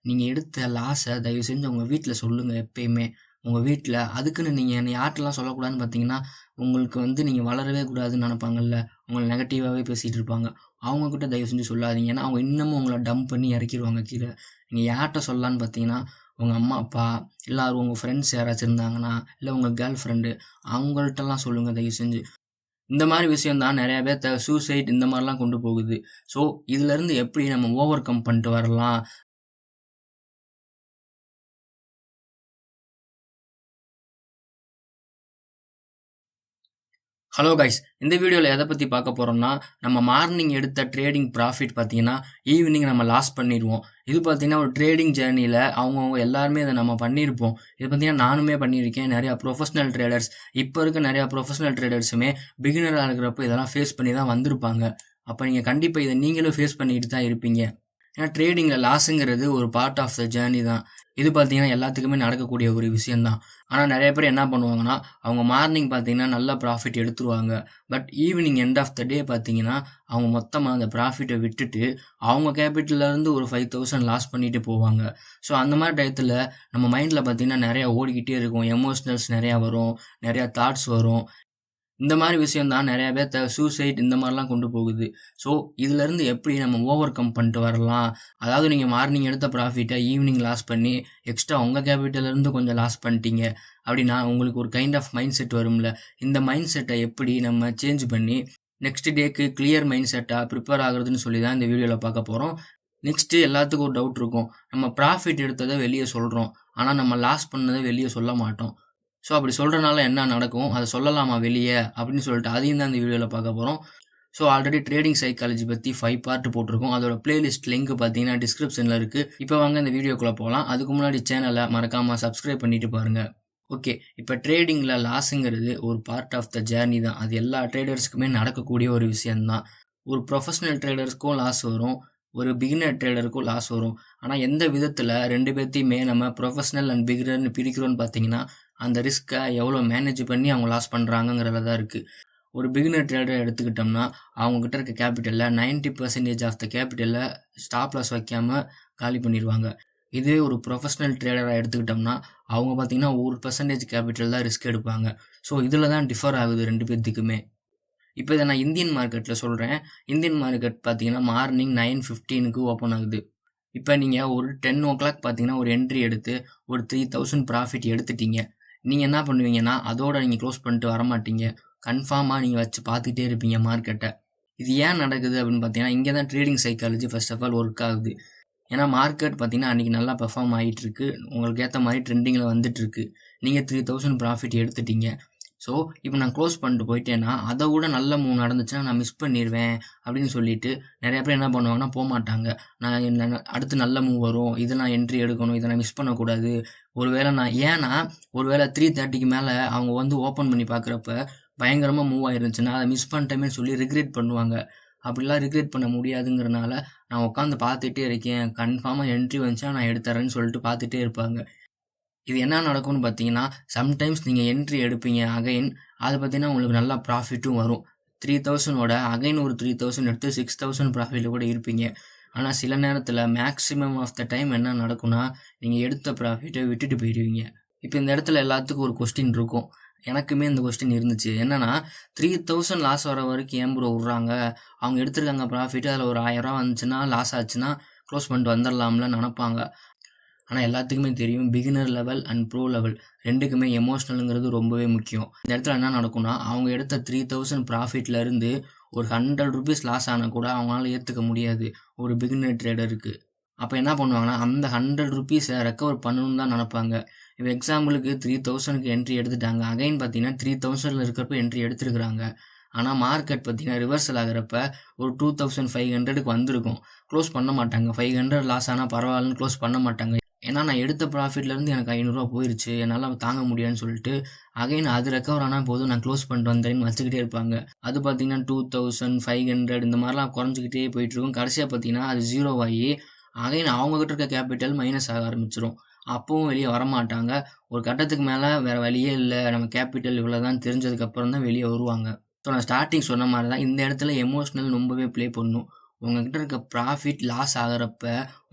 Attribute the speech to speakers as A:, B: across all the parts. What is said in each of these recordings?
A: நீங்க எடுத்த லாஸ தயவு செஞ்சு உங்க வீட்ல சொல்லுங்க எப்பயுமே. உங்க வீட்ல அதுக்குன்னு நீங்க என்ன யார்ட்டலாம் சொல்லக்கூடாதுன்னு பார்த்தீங்கன்னா, உங்களுக்கு நீங்க வளரவே கூடாதுன்னு நெனைப்பாங்கல்ல. உங்கள நெகட்டிவாவே பேசிட்டு இருப்பாங்க. அவங்க கிட்ட தயவு செஞ்சு சொல்லாதீங்க. ஏன்னா, அவங்க இன்னமும் உங்கள டம்ப் பண்ணி இறக்கிருவாங்க கீழ. நீங்க யார்ட்ட சொல்லலான்னு பார்த்தீங்கன்னா, உங்க அம்மா, அப்பா, இல்ல உங்க ஃப்ரெண்ட்ஸ் யாராச்சும் இருந்தாங்கன்னா, இல்ல உங்க கேர்ள் ஃப்ரெண்டு அவங்கள்ட்டலாம் சொல்லுங்க தயவு செஞ்சு. இந்த மாரி விஷயம் தான் நெறைய பேத்த சூசைட் இந்த மாரிலாம் கொண்டு போகுது. ஸோ, இதுலருந்து எப்படி நம்ம ஓவர் கம் பண்ணிட்டு வரலாம்? Hello guys. இந்த வீடியோல எத பத்தி பார்க்க போறோம்னா, நம்ம மார்னிங் எடுத்த ட்ரேடிங் ப்ராஃபிட் பார்த்தீங்கன்னா, ஈவினிங் நம்ம லாஸ் பண்ணிருவோம். இது பார்த்தீங்கன்னா, ஒரு ட்ரேடிங் ஜர்னில அவங்கவங்க எல்லாருமே இத நம்ம பண்ணியிருப்போம். இது பார்த்தீங்கன்னா, நானுமே பண்ணியிருக்கேன். நெறைய ப்ரொஃபஷனல் ட்ரேடர்ஸ் இப்ப இருக்க நெறைய ப்ரொஃபஷனல் ட்ரேடர்ஸுமே பிகினரா இருக்கிறப்ப இதெல்லாம் ஃபேஸ் பண்ணி தான் வந்திருப்பாங்க. அப்ப நீங்க கண்டிப்பா இத நீங்களும் ஃபேஸ் பண்ணிட்டு தான் இருப்பீங்க. ஏன்னா ட்ரேடிங்ல லாஸ்ங்கிறது ஒரு பார்ட் ஆஃப் த ஜர்னி தான். இது பார்த்தீங்கன்னா, எல்லாத்துக்குமே நடக்கக்கூடிய ஒரு விஷயம் தான். ஆனா நெறைய பேர் என்ன பண்ணுவாங்கன்னா, அவங்க மார்னிங் பார்த்தீங்கன்னா, நல்ல ப்ராஃபிட் எடுத்துருவாங்க. But evening end of the day பார்த்தீங்கன்னா, அவங்க மொத்தமா அந்த ப்ராஃபிட்ட விட்டுட்டு, அவங்க கேபிட்டல்ல இருந்து ஒரு 5000 லாஸ் பண்ணிட்டு போவாங்க. ஸோ அந்த மாரி டயத்துல நம்ம மைண்ட்ல பார்த்தீங்கன்னா, நெறைய ஓடிக்கிட்டே இருக்கும். எமோஷனல்ஸ் நெறையா வரும். நெறைய தாட்ஸ் வரும். இந்த மாரி விஷயம் தான் நெறைய பேத்த சூசைட் இந்த மாரிலாம் கொண்டு போகுது. ஸோ, இதுலருந்து எப்படி நம்ம ஓவர் கம் பண்ணிட்டு வரலாம்? அதாவது நீங்க மார்னிங் எடுத்த ப்ராஃபிட்ட ஈவினிங் லாஸ் பண்ணி, எக்ஸ்ட்ரா உங்க கேபிட்டல்ல இருந்து கொஞ்சம் லாஸ் பண்ணிட்டீங்க. அப்படின்னா, உங்களுக்கு ஒரு கைண்ட் ஆஃப் மைண்ட் செட் வரும்ல. இந்த மைண்ட் செட்ட எப்படி நம்ம சேஞ்ச் பண்ணி, நெக்ஸ்ட் டேக்கு கிளியர் மைண்ட் செட்டா ப்ரிப்பேர் ஆகுறதுன்னு சொல்லி தான் இந்த வீடியோல பார்க்க போறோம். நெக்ஸ்ட்டு எல்லாத்துக்கும் ஒரு டவுட் இருக்கும். நம்ம ப்ராஃபிட் எடுத்தத வெளிய சொல்றோம். ஆனா, நம்ம லாஸ் பண்ணத வெளிய சொல்ல மாட்டோம். ஸோ, அப்படி சொல்றனால என்ன நடக்கும்? அத சொல்லலாமா வெளிய? அப்படின்னு சொல்லிட்டு அதையும் தான் இந்த வீடியோல பார்க்க போறோம். ஸோ, ஆல்ரெடி ட்ரேடிங் சைக்காலஜி பத்தி 5 பார்ட் போட்டிருக்கோம். அதோட பிளேலிஸ்ட் லிங்க் பார்த்தீங்கன்னா டிஸ்கிரிப்ஷன்ல இருக்கு. இப்ப வாங்க இந்த வீடியோக்குள்ள போலாம். அதுக்கு முன்னாடி சேனல மறக்காம சப்ஸ்கிரைப் பண்ணிட்டு பாருங்க. ஓகே. இப்ப ட்ரேடிங்ல லாஸ்ங்கிறது ஒரு பார்ட் ஆஃப் த ஜர்னி தான். அது எல்லா ட்ரேடர்ஸ்க்குமே நடக்கக்கூடிய ஒரு விஷயம் தான். ஒரு ப்ரொஃபஷனல் ட்ரேடர்ஸ்க்கும் லாஸ் வரும். ஒரு பிகினர் ட்ரேடருக்கும் லாஸ் வரும். ஆனா எந்த விதத்துல 2 பேத்தையுமே நம்ம ப்ரொஃபஷனல் அண்ட் பிகினர்ன்னு பிரிக்கிறோம்னு பார்த்தீங்கன்னா, அந்த ரிஸ்க்க எவ்வளோ மேனேஜ் பண்ணி அவங்க லாஸ் பண்றாங்கங்கிறதுல தான் இருக்கு. ஒரு பிகினர் ட்ரேடர் எடுத்துக்கிட்டோம்னா, அவங்க கிட்ட இருக்க கேபிட்டல்ல 90% ஆஃப் த கேபிட்டல ஸ்டாப் லாஸ் வைக்காம காலி பண்ணிருவாங்க. இதுவே ஒரு ப்ரொஃபஷனல் ட்ரேடரா எடுத்துக்கிட்டோம்னா, அவங்க பார்த்தீங்கன்னா 1% கேபிட்டல் தான் ரிஸ்க் எடுப்பாங்க. ஸோ இதில தான் டிஃபர் ஆகுது 2 பேத்துக்குமே. இப்ப இத நான் இந்தியன் மார்க்கெட்ல சொல்றேன். இந்தியன் மார்க்கெட் பார்த்தீங்கன்னா, மார்னிங் 9:15க்கு ஓப்பன் ஆகுது. இப்ப நீங்க ஒரு 10:00 பார்த்தீங்கன்னா, ஒரு என்ட்ரி எடுத்து ஒரு 3000 ப்ராஃபிட் எடுத்துட்டீங்க. நீங்க என்ன பண்ணுவீங்கன்னா, அதோட நீங்க குளோஸ் பண்ணிட்டு வரமாட்டீங்க. கன்ஃபார்மா நீங்க வச்சு பார்த்துட்டே இருப்பீங்க மார்க்கெட்ட. இது ஏன் நடக்குது அப்படின்னு பார்த்தீங்கன்னா, இங்க தான் trading psychology first of all work ஆகுது. ஏன்னா மார்க்கெட் பார்த்தீங்கன்னா, அன்னைக்கு நல்லா பெர்ஃபார்ம் ஆயிட்டுருக்கு. உங்களுக்கு ஏத்த மாரி ட்ரெண்டிங்ல வந்துட்டுருக்கு. நீங்க 3000 ப்ராஃபிட் எடுத்துட்டீங்க. ஸோ, இப்ப நான் குளோஸ் பண்ணிட்டு போயிட்டேன்னா, அத விட நல்ல மூவ் நடந்துச்சுன்னா நான் மிஸ் பண்ணிருவேன் அப்படின்னு சொல்லிட்டு, நெறைய பேர் என்ன பண்ணுவாங்கன்னா போமாட்டாங்க. அடுத்து நல்ல மூவ் வரும். இத நான் என்ட்ரி எடுக்கணும். இத நான் மிஸ் பண்ணக்கூடாது. ஒருவேள ஏன்னா, ஒருவேள 3:30க்கு மேல அவங்க ஓப்பன் பண்ணி பார்க்குறப்ப, பயங்கரமா மூவ் ஆயிருந்துச்சுன்னா, அத மிஸ் பண்ணிட்டோமேன்னு சொல்லி ரிக்ரெட் பண்ணுவாங்க. அப்படிலாம் ரிக்ரெட் பண்ண முடியாதுங்கிறனால, நான் உட்காந்து பார்த்துட்டே இருக்கேன். கன்ஃபார்மா என்ட்ரி வந்துச்சுன்னா நான் எடுத்துர்றேன்னு சொல்லிட்டு பார்த்துட்டே இருப்பாங்க. இது என்ன நடக்கும்னு பார்த்தீங்கன்னா, சம்டைம்ஸ் நீங்க என்ட்ரி எடுப்பீங்க அகைன். அது பார்த்தீங்கன்னா, உங்களுக்கு நல்லா ப்ராஃபிட்டும் வரும். 3000ஓட அகைன் ஒரு 3000 எடுத்து 6000 ப்ராஃபிட்ல கூட இருப்பீங்க. ஆனா, சில நேரத்தில மேக்ஸிமம் ஆஃப் த டைம் என்ன நடக்கும்னா, நீங்க எடுத்த ப்ராஃபிட்ட விட்டுட்டு போயிருவீங்க. இப்ப இந்த இடத்துல எல்லாத்துக்கும் ஒரு கொஸ்டின் இருக்கும். எனக்குமே இந்த கொஸ்டின் இருந்துச்சு. என்னன்னா, 3000 லாஸ் வர வரைக்கும் ஏன் ப்ரோ விட்றாங்க? அவங்க எடுத்திருக்காங்க ப்ராஃபிட் அதில ஒரு ரூ. 1000 வந்துச்சுன்னா, லாஸ் ஆச்சுன்னா, க்ளோஸ் பண்ணிட்டு வந்துரலாம்ல நெனப்பாங்க. ஆனா எல்லாத்துக்குமே தெரியும் beginner level and pro level 2க்குமே எமோஷனல்ங்கிறது ரொம்பவே முக்கியம். இந்த இடத்துல என்ன நடக்கும்னா, அவங்க எடுத்த 3000 ப்ராஃபிட்ல இருந்து ஒரு ₹100 லாஸ் ஆனா கூட அவங்களால ஏத்துக்க முடியாது. ஒரு பிகினர் ட்ரேடருக்கு. அப்ப என்ன பண்ணுவாங்கன்னா, அந்த ₹100 ரெக்கவர் பண்ணணும்னு தான் நெனப்பாங்க. இப்ப எக்ஸாம்பிளுக்கு 3000க்கு என்ட்ரி எடுத்துட்டாங்க. அகைன் பார்த்தீங்கன்னா 3000ல இருக்கிறப்ப என்ட்ரி எடுத்திருக்காங்க. ஆனா மார்க்கெட் பார்த்தீங்கன்னா ரிவர்சல் ஆகுறப்ப ஒரு 2500க்கு வந்திருக்கும். குளோஸ் பண்ண மாட்டாங்க. 500 லாஸ் ஆனா பரவாயில்லன்னு குளோஸ் பண்ண மாட்டாங்க. ஏன்னா நான் எடுத்த ப்ராஃபிட்லேருந்து எனக்கு ₹500 போயிருச்சு. என்னால தாங்க முடியாதுன்னு சொல்லிட்டு, அகைன் அது ரெக்கவர் ஆனா போதும் நான் க்ளோஸ் பண்ணிட்டு வந்துறேன்னு வச்சுக்கிட்டே இருப்பாங்க. அது பார்த்தீங்கன்னா 2500 இந்த மாரிலாம் குறைஞ்சுக்கிட்டே போயிட்டுருக்கும். கடைசியா பார்த்தீங்கன்னா, அது 0 ஆயி, அகைன் அவங்க கிட்ட இருக்க கேபிட்டல் மைனஸ் ஆக ஆரம்பிச்சுரும். அப்பவும் வெளிய வரமாட்டாங்க. ஒரு கட்டத்துக்கு மேல வேற வழியே இல்ல. நம்ம கேபிட்டல் இவ்வளோதான் தெரிஞ்சதுக்கு அப்புறம் தான் வெளிய வருவாங்க. ஸோ நான் ஸ்டார்ட்டிங் சொன்ன மாரி தான் இந்த இடத்துல எமோஷனல் ரொம்பவே ப்ளே பண்ணும். உங்ககிட்ட இருக்க ப்ராஃபிட் லாஸ் ஆகுறப்ப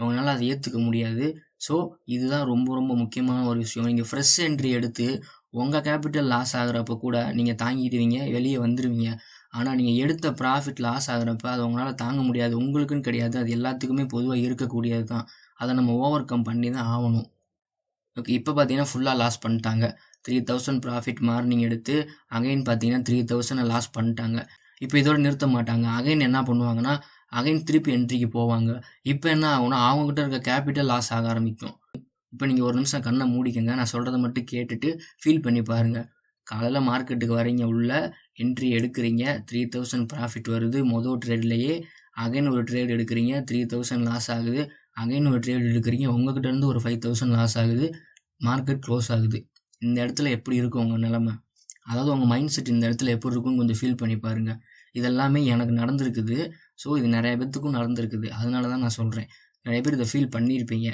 A: உங்களால அத ஏத்துக்க முடியாது. ஸோ, இதுதான் ரொம்ப ரொம்ப முக்கியமான ஒரு விஷயம். நீங்க ஃப்ரெஷ் என்ட்ரி எடுத்து உங்க கேப்பிட்டல் லாஸ் ஆகுறப்ப கூட நீங்க தாங்கிடுவீங்க, வெளிய வந்துருவீங்க. ஆனா, நீங்க எடுத்த ப்ராஃபிட் லாஸ் ஆகுறப்ப அத உங்களால தாங்க முடியாது. உங்களுக்குன்னு கிடையாது. அது எல்லாத்துக்குமே பொதுவா இருக்கக்கூடியது தான். அத நம்ம ஓவர் கம் பண்ணி தான் ஆவணும். ஓகே. இப்ப பார்த்தீங்கன்னா, ஃபுல்லா லாஸ் பண்ட்டாங்க. 3000 ப்ராஃபிட் மார்னிங் எடுத்து, அகைன் பார்த்தீங்கன்னா 3000 லாஸ் பண்ட்டாங்க. இப்ப இதோட நிறுத்த மாட்டாங்க. அகைன் என்ன பண்ணுவாங்கன்னா, அகைன் திருப்பி என்ட்ரிக்கு போவாங்க. இப்ப என்ன ஆகும்னா, அவங்ககிட்ட இருக்க கேப்பிட்டல் லாஸ் ஆக ஆரம்பிக்கும். இப்ப நீங்க ஒரு நிமிஷம் கண்ண மூடிக்கங்க. நான் சொல்றத மட்டும் கேட்டுட்டு ஃபீல் பண்ணி பாருங்க. காலையில மார்க்கெட்டுக்கு வரீங்க உள்ள, என்ட்ரி எடுக்குறீங்க. 3000 ப்ராஃபிட் வருது ட்ரேட்லயே. அகைன் ஒரு ட்ரேட் எடுக்குறீங்க. 3000 லாஸ் ஆகுது. அகைன் ஒரு ட்ரேட் எடுக்குறீங்க. உங்ககிட்ட இருந்து ஒரு 5000 லாஸ் ஆகுது. மார்க்கெட் க்ளோஸ் ஆகுது. இந்த இடத்துல எப்படி இருக்கும் உங்க நிலைமை? அதாவது உங்க மைண்ட் செட் இந்த இடத்துல எப்படி இருக்கும்னு கொஞ்சம் ஃபீல் பண்ணி பாருங்க. இதெல்லாமே எனக்கு நடந்திருக்குது. ஸோ, இது நெறைய பேத்துக்கும் நடந்திருக்குது. அதனால தான் நான் சொல்றேன். நெறைய பேர் இத ஃபீல் பண்ணியிருப்பீங்க.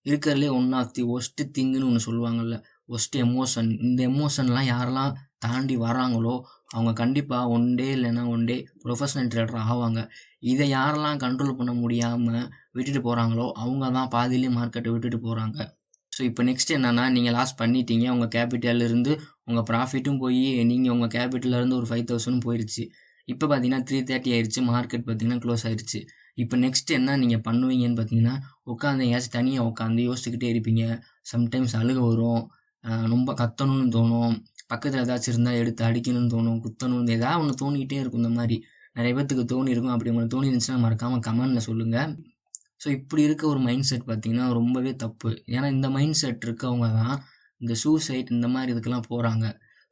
A: இருக்கிறதுலயே ஒன் ஆஃப் தி வொர்ஸ்ட் திங்ன்னு ஒண்ணு சொல்லுவாங்கல்ல. Worst emotion. இந்த எமோஷன்லாம் யாரெல்லாம் தாண்டி வராங்களோ, அவங்க கண்டிப்பா ஒன் டே இல்லன்னா ஒன் டே ப்ரொஃபஷனல் ட்ரேடர் ஆவாங்க. இத யாரெல்லாம் கண்ட்ரோல் பண்ண முடியாம விட்டுட்டு போறாங்களோ, அவங்க தான் பாதியிலேயே மார்க்கெட்ட விட்டுட்டு போறாங்க. ஸோ, இப்ப நெக்ஸ்ட் என்னன்னா, நீங்க லாஸ் பண்ணிட்டீங்க. உங்க கேப்பிட்டல்ல இருந்து உங்க ப்ராஃபிட்டும் போயி, நீங்க உங்க கேப்பிட்டல்ல இருந்து ஒரு 5000ம் போயிருச்சு. இப்ப பார்த்தீங்கன்னா 3:30 ஆயிருச்சு. மார்க்கெட் பார்த்தீங்கன்னா க்ளோஸ் ஆயிருச்சு. இப்ப நெக்ஸ்ட் என்ன நீங்க பண்ணுவீங்கன்னு பார்த்தீங்கன்னா, உட்காந்து எங்கேயாச்சும் தனியா உட்காந்து யோசிச்சுக்கிட்டே இருப்பீங்க. சம்டைம்ஸ் அழுக வரும். ரொம்ப கத்தணும்னு தோணும். பக்கத்துல ஏதாச்சும் இருந்தா எடுத்து அடிக்கணும்னு தோணும். குத்தணும்னு ஏதாவது ஒண்ணு தோணிக்கிட்டே இருக்கும் இந்த மாரி. நெறைய பேத்துக்கு தோணியிருக்கும். அப்படி உங்களுக்கு தோணியிருந்துச்சுன்னா மறக்காம கமெண்ட்ல சொல்லுங்க. ஸோ, இப்படி இருக்க ஒரு மைண்ட் செட் பார்த்தீங்கன்னா, ரொம்பவே தப்பு. ஏன்னா, இந்த மைண்ட் செட் இருக்கவங்க தான் இந்த சூசைட் இந்த மாரி இதுக்கெல்லாம் போறாங்க.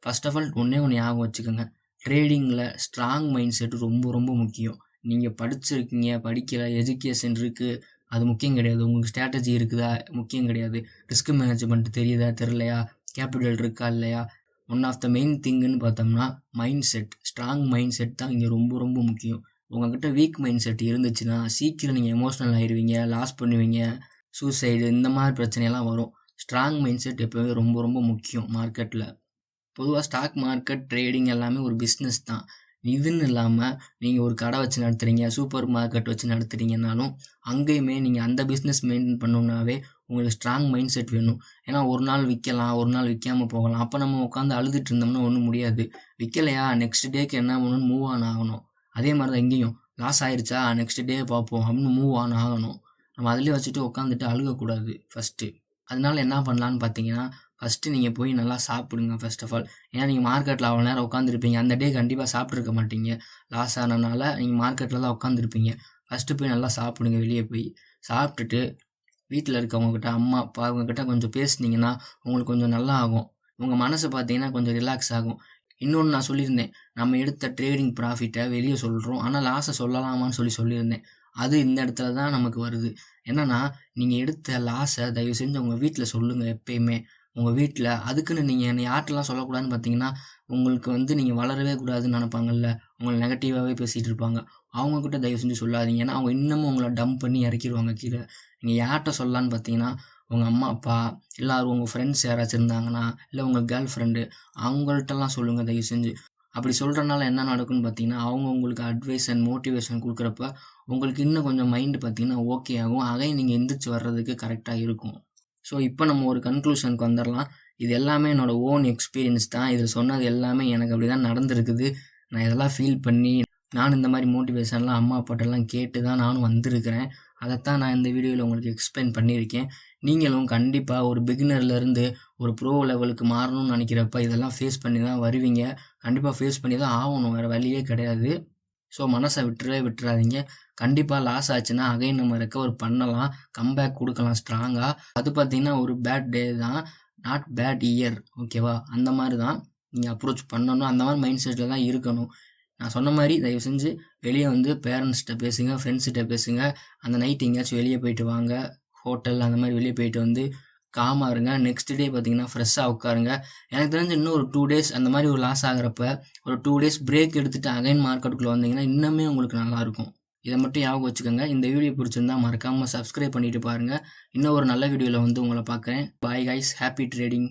A: ஃபர்ஸ்ட் ஆஃப் ஆல் ஒண்ணே ஒண்ணு ஞாபகம் வச்சுக்கோங்க. ட்ரேடிங்ல ஸ்ட்ராங் மைண்ட் செட் ரொம்ப ரொம்ப முக்கியம். நீங்க படிச்சிருக்கீங்க, படிக்கல, எஜுகேஷன் இருக்கு. அது முக்கியம் கிடையாது. உங்களுக்கு ஸ்ட்ராட்டஜி இருக்குதா? முக்கியம் கிடையாது. ரிஸ்க் மேனேஜ்மென்ட் தெரியுதா? தெரியலையா? கேபிட்டல் இருக்கா? இல்லையா? ஒன் ஆஃப் த மெயின் திங்குன்னு பார்த்தோம்னா, mind set. Strong mind set தான் இங்க ரொம்ப ரொம்ப முக்கியம். உங்ககிட்ட வீக் மைண்ட் செட் இருந்துச்சுன்னா, சீக்கிரம் நீங்க எமோஷனல் ஆயிருவீங்க, லாஸ் பண்ணுவீங்க, சூசைடு இந்த மாரி பிரச்சனையெல்லாம் வரும். ஸ்ட்ராங் மைண்ட் செட் எப்பவுமே ரொம்ப ரொம்ப முக்கியம் மார்க்கெட்ல. பொதுவா ஸ்டாக் மார்க்கெட், ட்ரேடிங் எல்லாமே ஒரு பிசினஸ் தான். இதுன்னு இல்லாம நீங்க ஒரு கடை வச்சு நடத்துறீங்க, சூப்பர் மார்க்கெட் வச்சு நடத்துறீங்கன்னாலும், அங்கேயுமே நீங்க அந்த பிசினஸ் மெயின்டெயின் பண்ணணும்னாவே உங்களுக்கு ஸ்ட்ராங் மைண்ட் செட் வேணும். ஏன்னா ஒரு நாள் விக்கலாம், ஒரு நாள் விக்காம போகலாம். அப்ப நம்ம உட்காந்து அழுதுட்டு இருந்தோம்னா ஒண்ணும் முடியாது. விக்கலையா நெக்ஸ்ட் டேக்கு என்ன பண்ணணும்னு மூவ் ஆன் ஆகணும். அதே மாரி தான் இங்கேயும். லாஸ் ஆயிருச்சா நெக்ஸ்ட் டே பார்ப்போம் அப்படின்னு மூவ் ஆன் ஆகணும். நம்ம அதிலேயே வச்சுட்டு உட்காந்துட்டு அழுகக்கூடாது ஃபர்ஸ்ட்டு. அதனால என்ன பண்ணலான்னு பார்த்தீங்கன்னா, ஃபர்ஸ்ட்டு நீங்க போய் நல்லா சாப்பிடுங்க ஃபர்ஸ்ட் ஆஃப் ஆல். ஏன்னா நீங்க மார்க்கெட்ல அவ்வளோ நேரம் உட்காந்துருப்பீங்க. அந்த டே கண்டிப்பா சாப்பிட்டுருக்க மாட்டீங்க. லாஸ் ஆனனால நீங்க மார்க்கெட்ல தான் உட்காந்துருப்பீங்க. ஃபர்ஸ்ட்டு போய் நல்லா சாப்பிடுங்க வெளிய போய். சாப்பிட்டுட்டு வீட்ல இருக்கவங்ககிட்ட, அம்மா, அப்பா இவங்ககிட்ட கொஞ்சம் பேசுனீங்கன்னா, உங்களுக்கு கொஞ்சம் நல்லா ஆகும். உங்க மனசு பார்த்தீங்கன்னா கொஞ்சம் ரிலாக்ஸ் ஆகும். இன்னொன்னு நான் சொல்லியிருந்தேன். நம்ம எடுத்த ட்ரேடிங் ப்ராஃபிட்ட வெளிய சொல்றோம். ஆனா லாஸ சொல்லலாமான்னு சொல்லியிருந்தேன். அது இந்த இடத்துல தான் நமக்கு வருது. என்னன்னா, நீங்க எடுத்த லாஸ தயவு செஞ்சு உங்க வீட்ல சொல்லுங்க எப்பயுமே. உங்க வீட்ல அதுக்குன்னு நீங்க என்ன யார்ட்டலாம் சொல்லக்கூடாதுன்னு பார்த்தீங்கன்னா, உங்களுக்கு நீங்க வளரவே கூடாதுன்னு நெனைப்பாங்கல்ல. உங்கள நெகட்டிவாவே பேசிட்டு இருப்பாங்க. அவங்க கிட்ட தயவு செஞ்சு சொல்லாதீங்க. ஏன்னா, அவங்க இன்னமும் உங்கள டம்ப் பண்ணி இறக்கிருவாங்க கீழ. நீங்க யார்ட்ட சொல்லலான்னு பார்த்தீங்கன்னா, உங்க அம்மா, அப்பா, இல்ல உங்க ஃப்ரெண்ட்ஸ் யாராச்சும் இருந்தாங்கன்னா, இல்ல உங்க கேர்ள் ஃப்ரெண்டு அவங்கள்ட்டலாம் சொல்லுங்க தயவு செஞ்சு. அப்படி சொல்றனால என்ன நடக்கும்னு பார்த்தீங்கன்னா, அவங்க உங்களுக்கு அட்வைஸ் அண்ட் மோட்டிவேஷன் குடுக்குறப்ப, உங்களுக்கு இன்னும் கொஞ்சம் மைண்ட் பார்த்தீங்கன்னா ஓகே ஆகும். அகைன் நீங்க எந்திரிச்சு வர்றதுக்கு கரெக்ட்டா இருக்கும். ஸோ, இப்ப நம்ம ஒரு கன்க்ளூஷனுக்கு வந்துரலாம். இது எல்லாமே என்னோட ஓன் எக்ஸ்பீரியன்ஸ் தான். இதில சொன்னது எல்லாமே எனக்கு அப்படிதான் நடந்திருக்குது. நான் இதெல்லாம் ஃபீல் பண்ணி, நானும் இந்த மாரி மோட்டிவேஷன்லாம் அம்மா, அப்பாட்டலாம் கேட்டு தான் நானும் வந்திருக்கிறேன். அதத்தான் நான் இந்த வீடியோல உங்களுக்கு எக்ஸ்பிளைன் பண்ணியிருக்கேன். நீங்களும் கண்டிப்பா ஒரு பிகினர்லேருந்து ஒரு ப்ரோ லெவலுக்கு மாறணும்னு நெனைக்கிறப்ப, இதெல்லாம் ஃபேஸ் பண்ணி தான் வருவீங்க. கண்டிப்பா ஃபேஸ் பண்ணி தான் ஆவணும். வேற வழியே கிடையாது. ஸோ, மனச விட்டுறவே விட்டுறாதீங்க. கண்டிப்பா லாஸ் ஆச்சுன்னா, அகைன் நம்ம ரெக்கவர் பண்ணலாம். கம்பேக் குடுக்கலாம் ஸ்ட்ராங்கா. அது பார்த்தீங்கன்னா, ஒரு பேட் டே தான். Not bad year. ஓகேவா? அந்த மாரி தான் நீங்க அப்ரோச் பண்ணணும். அந்த மாரி மைண்ட் செட்ல தான் இருக்கணும். நான் சொன்ன மாரி தயவு செஞ்சு வெளிய பேரண்ட்ஸ்ட்ட பேசுங்க, ஃப்ரெண்ட்ஸ்ட்ட பேசுங்க. அந்த நைட் எங்கேயாச்சும் வெளிய போயிட்டு வாங்க. ஹோட்டல் அந்த மாரி வெளிய போயிட்டு காமா இருங்க. நெக்ஸ்ட் டே பார்த்தீங்கன்னா, ஃப்ரெஷ்ஷா உட்காருங்க. எனக்கு தெரிஞ்சு இன்னும் ஒரு 2 டேஸ் அந்த மாரி ஒரு லாஸ் ஆகுறப்ப, ஒரு 2 டேஸ் பிரேக் எடுத்துட்டு அகைன் மார்க்கெட்டுக்குள்ள வந்தீங்கன்னா, இன்னுமே உங்களுக்கு நல்லாருக்கும். இத மட்டும் ஞாபகம் வச்சுக்கோங்க. இந்த வீடியோ பிடிச்சிருந்தா மறக்காம சப்ஸ்கிரைப் பண்ணிட்டு பாருங்க. இன்னும் ஒரு நல்ல வீடியோல உங்கள பார்க்குறேன். Bye guys. Happy trading.